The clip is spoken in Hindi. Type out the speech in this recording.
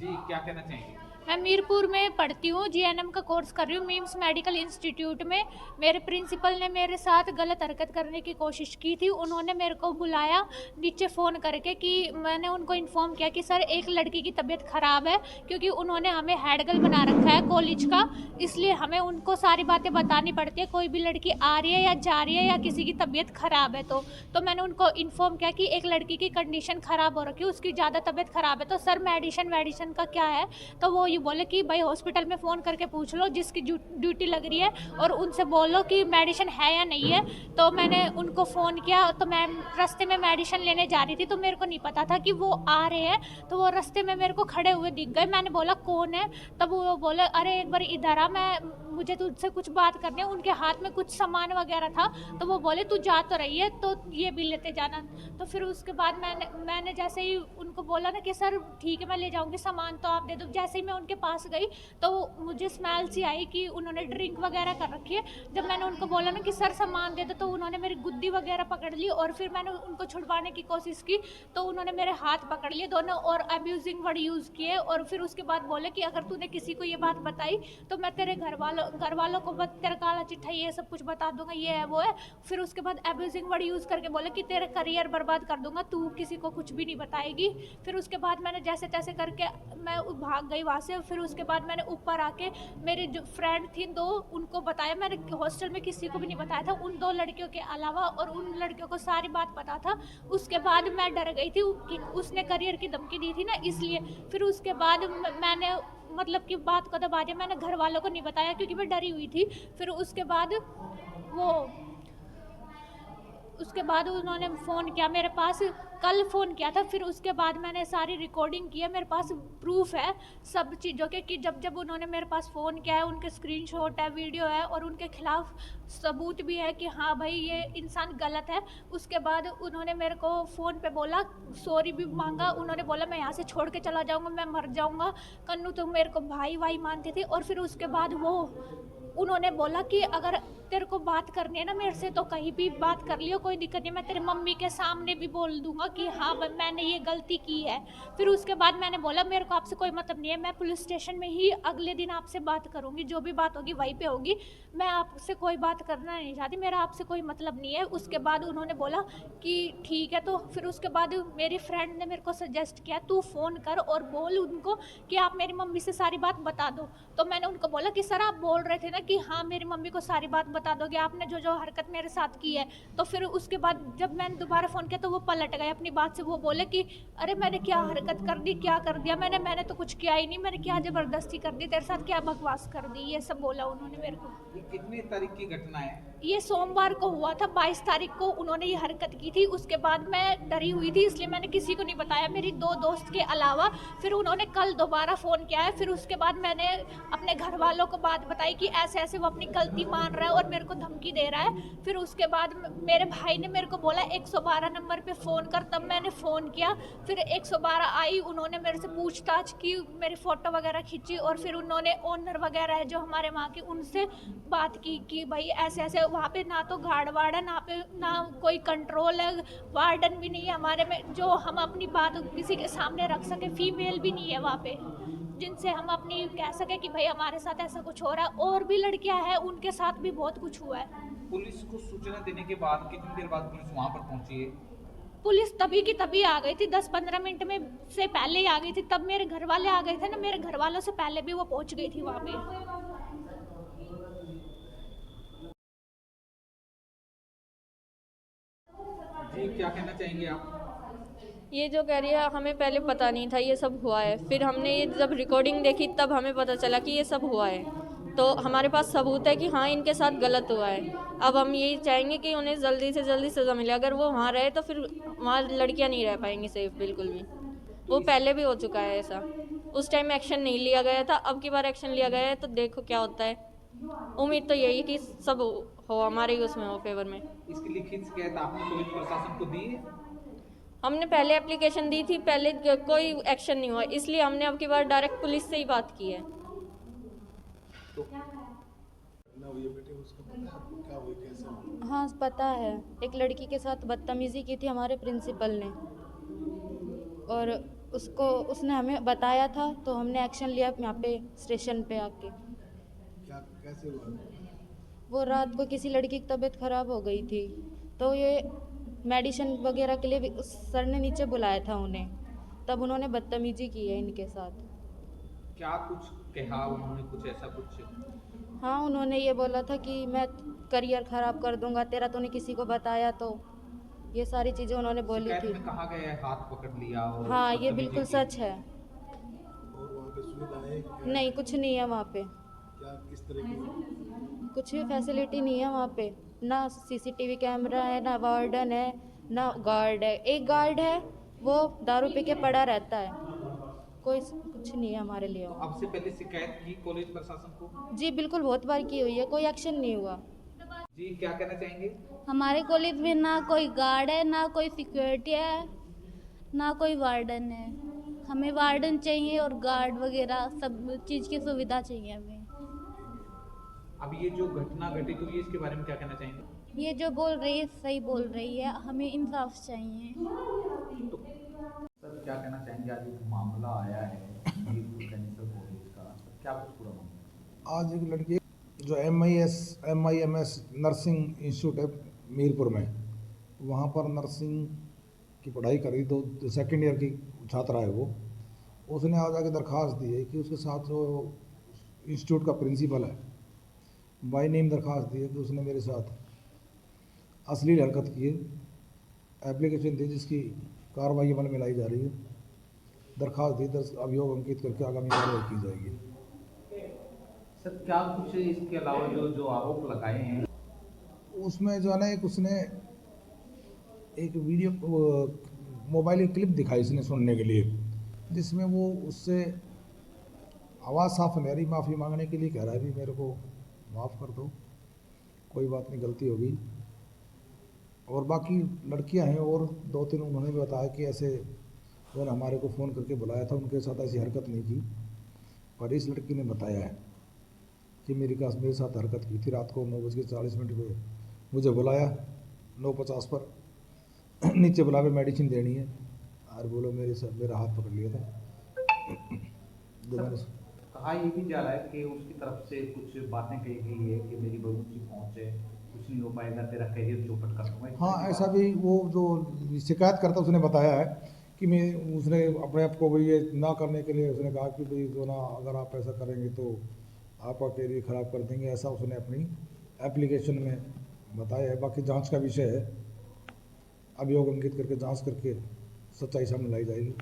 जी, क्या कहना चाहेंगे? मैं मीरपुर में पढ़ती हूँ, जीएनएम का कोर्स कर रही हूँ मिम्स मेडिकल इंस्टीट्यूट में। मेरे प्रिंसिपल ने मेरे साथ गलत हरकत करने की कोशिश की थी। उन्होंने मेरे को बुलाया नीचे फ़ोन करके कि मैंने उनको इन्फॉर्म किया कि सर एक लड़की की तबीयत ख़राब है, क्योंकि उन्होंने हमें हेड गर्ल बना रखा है कॉलेज का, इसलिए हमें उनको सारी बातें बतानी पड़ती है। कोई भी लड़की आ रही है या जा रही है या किसी की तबीयत ख़राब है तो मैंने उनको इन्फॉर्म किया कि एक लड़की की कंडीशन ख़राब हो रखी है, उसकी ज़्यादा तबीयत ख़राब है, तो सर मेडिशन का क्या है? तो वो ये बोले कि भाई हॉस्पिटल में फ़ोन करके पूछ लो जिसकी ड्यूटी लग रही है, और उनसे बोलो कि मेडिसिन है या नहीं है। तो मैंने उनको फ़ोन किया, तो मैं रास्ते में मेडिसिन लेने जा रही थी, तो मेरे को नहीं पता था कि वो आ रहे हैं। तो वो रास्ते में मेरे को खड़े हुए दिख गए। मैंने बोला कौन है? तब वो बोले अरे एक बार इधर आ, मुझे तुझसे कुछ बात करनी है। उनके हाथ में कुछ सामान वगैरह था, तो वो बोले तू जा तो रही है तो ये भी लेते जाना। तो फिर उसके बाद मैंने जैसे ही उनको बोला ना कि सर ठीक है मैं ले जाऊंगी सामान, तो आप दे दो। जैसे ही मैं उनके पास गई तो मुझे स्मेल सी आई कि उन्होंने ड्रिंक वगैरह कर रखी है। जब मैंने उनको बोला ना कि सर सामान दे दो, तो उन्होंने मेरी गुद्दी वगैरह पकड़ ली, और फिर मैंने उनको छुड़वाने की कोशिश की तो उन्होंने मेरे हाथ पकड़ लिए दोनों और अब्यूजिंग वर्ड यूज़ किए। और फिर उसके बाद बोले कि अगर तूने किसी को ये बात बताई तो मैं तेरे घर वालों को तेरा काला चिट्ठा ये सब कुछ बता दूंगा, ये है वो है। फिर उसके बाद अब्यूजिंग वर्ड यूज़ करके बोले कि तेरा करियर बर्बाद कर दूंगा, तू किसी को कुछ भी नहीं बताएगी। फिर उसके बाद मैंने जैसे तैसे करके मैं भाग गई वहाँ से। फिर उसके बाद मैंने ऊपर आके मेरी जो फ्रेंड थी दो, उनको बताया। मैंने हॉस्टल में किसी को भी नहीं बताया था उन दो लड़कियों के अलावा, और उन लड़कियों को सारी बात पता था। उसके बाद मैं डर गई थी कि उसने करियर की धमकी दी थी ना, इसलिए। फिर उसके बाद मैंने मतलब कि बात को दबा दिया, मैंने घर वालों को नहीं बताया क्योंकि मैं डरी हुई थी। फिर वो उसके बाद उन्होंने फ़ोन किया मेरे पास, कल फ़ोन किया था। फिर उसके बाद मैंने सारी रिकॉर्डिंग की है, मेरे पास प्रूफ है सब चीज़ों के कि जब जब उन्होंने मेरे पास फ़ोन किया है, उनके स्क्रीनशॉट है, वीडियो है, और उनके खिलाफ सबूत भी है कि हाँ भाई ये इंसान गलत है। उसके बाद उन्होंने मेरे को फ़ोन पे बोला, सॉरी भी मांगा। उन्होंने बोला मैं यहाँ से छोड़ के चला जाऊँगा, मैं मर जाऊँगा, कन्नू तुम मेरे को भाई वाई मानती थी। और फिर उसके बाद उन्होंने बोला कि अगर तेरे को बात करनी है ना मेरे से तो कहीं भी बात कर लियो, कोई दिक्कत नहीं, मैं तेरे मम्मी के सामने भी बोल दूंगा कि हाँ मैंने ये गलती की है। फिर उसके बाद मैंने बोला मेरे को आपसे कोई मतलब नहीं है, मैं पुलिस स्टेशन में ही अगले दिन आपसे बात करूंगी, जो भी बात होगी वहीं पे होगी, मैं आपसे कोई बात करना नहीं चाहती, मेरा आपसे कोई मतलब नहीं है। उसके बाद उन्होंने बोला कि ठीक है। तो फिर उसके बाद मेरी फ्रेंड ने मेरे को सजेस्ट किया तू फ़ोन कर और बोल उनको कि आप मेरी मम्मी से सारी बात बता दो। तो मैंने उनको बोला कि सर आप बोल रहे थे ना कि हाँ मेरी मम्मी को सारी बात बता दोगे, आपने जो जो हरकत मेरे साथ की है। तो फिर उसके बाद जब मैंने दोबारा फ़ोन किया तो वो पलट गए अपनी बात से। वो बोले कि अरे मैंने क्या हरकत कर दी, क्या कर दिया, मैंने तो कुछ किया ही नहीं, मैंने क्या ज़बरदस्ती कर दी तेरे साथ, क्या बकवास कर दी, ये सब बोला उन्होंने मेरे को। ये कितनी तारीख की घटना है? ये सोमवार को हुआ था, 22 तारीख को उन्होंने ये हरकत की थी। उसके बाद मैं डरी हुई थी, इसलिए मैंने किसी को नहीं बताया, मेरी दो दोस्त के अलावा। फिर उन्होंने कल दोबारा फ़ोन किया है। फिर उसके बाद मैंने अपने घर वालों को बात बताई कि ऐसे ऐसे वो अपनी गलती मान रहा है और मेरे को धमकी दे रहा है। फिर उसके बाद मेरे भाई ने मेरे को बोला 112 नंबर पे फ़ोन कर, तब मैंने फ़ोन किया। फिर 112 आई, उन्होंने मेरे से पूछताछ की, मेरी फ़ोटो वगैरह खींची, और फिर उन्होंने ओनर वगैरह है जो हमारे वहाँ के, उनसे बात की कि भाई ऐसे ऐसे वहाँ पे ना तो गार्ड वार्ड है, ना कोई कंट्रोल है, वार्डन भी नहीं है हमारे में जो हम अपनी बात किसी के सामने रख सके, फीमेल भी नहीं है वहाँ पे जिनसे हम अपनी कह सके कि भाई हमारे साथ ऐसा कुछ हो रहा है। और भी लड़कियां हैं उनके साथ भी बहुत कुछ हुआ है। पुलिस को सूचना देने के बाद कितनी देर बाद पुलिस वहाँ पर पहुँची है? पुलिस तभी की तभी आ गई थी, 10-15 मिनट में से पहले ही आ गई थी। तब मेरे घर वाले आ गए थे ना, मेरे घर वालों से पहले भी वो पहुंच गई थी वहाँ पे। जी, क्या कहना चाहेंगे आप? ये जो कह रही है हमें पहले पता नहीं था ये सब हुआ है, फिर हमने ये जब रिकॉर्डिंग देखी तब हमें पता चला कि ये सब हुआ है, तो हमारे पास सबूत है कि हाँ इनके साथ गलत हुआ है। अब हम यही चाहेंगे कि उन्हें जल्दी से जल्दी सज़ा मिले। अगर वो वहाँ रहे तो फिर वहाँ लड़कियाँ नहीं रह पाएंगी सेफ बिल्कुल भी। तो वो इस पहले भी हो चुका है ऐसा, उस टाइम एक्शन नहीं लिया गया था, अब की बार एक्शन लिया गया है तो देखो क्या होता है। उम्मीद तो यही है कि सब हो हमारे ही उसमें हो फेवर में। इसकी लिखित शिकायत आपने पुलिस प्रशासन को दी है? हमने पहले एप्लीकेशन दी थी, पहले कोई एक्शन नहीं हुआ, इसलिए हमने अब की बार डायरेक्ट पुलिस से ही बात की है। तो घटना हुई है बेटे, उसका पता है आपको क्या हुई, कैसे हुई? हाँ पता है, एक लड़की के साथ बदतमीज़ी की थी हमारे प्रिंसिपल ने, और उसको उसने हमें बताया था तो हमने एक्शन लिया यहाँ पे स्टेशन पे आके। क्या कैसे हुआ? वो रात को किसी लड़की की तबीयत ख़राब हो गई थी तो ये मेडिसिन वगैरह के लिए भी उस सर ने नीचे बुलाया था उन्हें, तब उन्होंने बदतमीजी की है इनके साथ। क्या कुछ कहा उन्होंने, कुछ ऐसा कुछ? हाँ, उन्होंने ये बोला था कि मैं करियर ख़राब कर दूंगा तेरा, तूने किसी को बताया तो, ये सारी चीज़ें उन्होंने बोली शिकायत थी। में कहा गया है हाथ पकड़ लिया और हाँ, ये बदतमीजी बिल्कुल की। सच है। और वहाँ पे सुविधाएं क्या नहीं, कुछ नहीं है वहाँ पे, क्या किस तरह की? कुछ भी फैसिलिटी नहीं है वहाँ पे। ना सीसीटीवी कैमरा है, ना वार्डन है, ना गार्ड है। एक गार्ड है, वो दारू पी के पड़ा रहता है। कोई कुछ नहीं है हमारे लिए। तो अब से पहले शिकायत की कॉलेज प्रशासन को? जी बिल्कुल, बहुत बार की हुई है, कोई एक्शन नहीं हुआ। जी क्या कहना चाहेंगे? हमारे कॉलेज में ना कोई गार्ड है, ना कोई सिक्योरिटी है, ना कोई वार्डन है। हमें वार्डन चाहिए और गार्ड वगैरह सब चीज़ की सुविधा चाहिए हमें। अब ये जो घटना घटित हुई है इसके बारे में क्या कहना चाहेंगे? ये जो बोल रही है सही बोल रही है, हमें इंसाफ चाहिए। तो सर क्या कहना चाहेंगे, आज एक मामला आया है मीरपुर कैंसर कॉलेज का, क्या कुछ पूरा मामला? आज एक लड़की जो MIMS नर्सिंग इंस्टीट्यूट है मीरपुर में, वहाँ पर नर्सिंग की पढ़ाई करी, तो सेकेंड ईयर की छात्रा है वो। उसने आज आके दरख्वास्त दी है कि उसके साथ जो इंस्टीट्यूट का प्रिंसिपल है बाई नेम दरख्वास्त दी है कि उसने मेरे साथ अश्लील हरकत की है। एप्लीकेशन दी जिसकी कार्रवाई अमल में लाई जा रही है। दरख्वास्त दी, अभियोग अंकित करके आगामी कार्रवाई की जाएगी। सर क्या कुछ इसके अलावा जो आरोप लगाए हैं उसमें जो है ना, एक उसने एक वीडियो मोबाइल की क्लिप दिखाई इसने सुनने के लिए, जिसमें वो उससे आवाज़ साफ नहीं आ रही, माफ़ी मांगने के लिए कह रहा है भी मेरे को माफ़ कर दो, कोई बात नहीं, गलती हो गई। और बाकी लड़कियां हैं और 2-3 उन्होंने भी बताया कि ऐसे उन्होंने हमारे को फ़ोन करके बुलाया था, उनके साथ ऐसी हरकत नहीं की। पर इस लड़की ने बताया है कि मेरे साथ हरकत की थी। रात को 9:40 पे मुझे बुलाया, 9:50 पर नीचे बुला के मेडिसिन देनी है और बोलो मेरा हाथ पकड़ लिया था। कहा ये भी जा रहा है कि उसकी तरफ से कुछ बातें कही गई है कि मेरी बहुत ऊंची पहुंच है, कुछ नहीं हो पाएगा, तेरा करियर चौपट कर दूंगा। हाँ, ऐसा भी वो जो शिकायत करता उसने बताया है कि उसने अपने आप को भाई ये ना करने के लिए उसने कहा कि भाई जो ना, अगर आप ऐसा करेंगे तो आपका करियर ख़राब कर देंगे, ऐसा उसने अपनी एप्लीकेशन में बताया है। बाकी जांच का विषय है, अभियोग अंकित करके जांच करके सच्चाई सामने लाई जाएगी।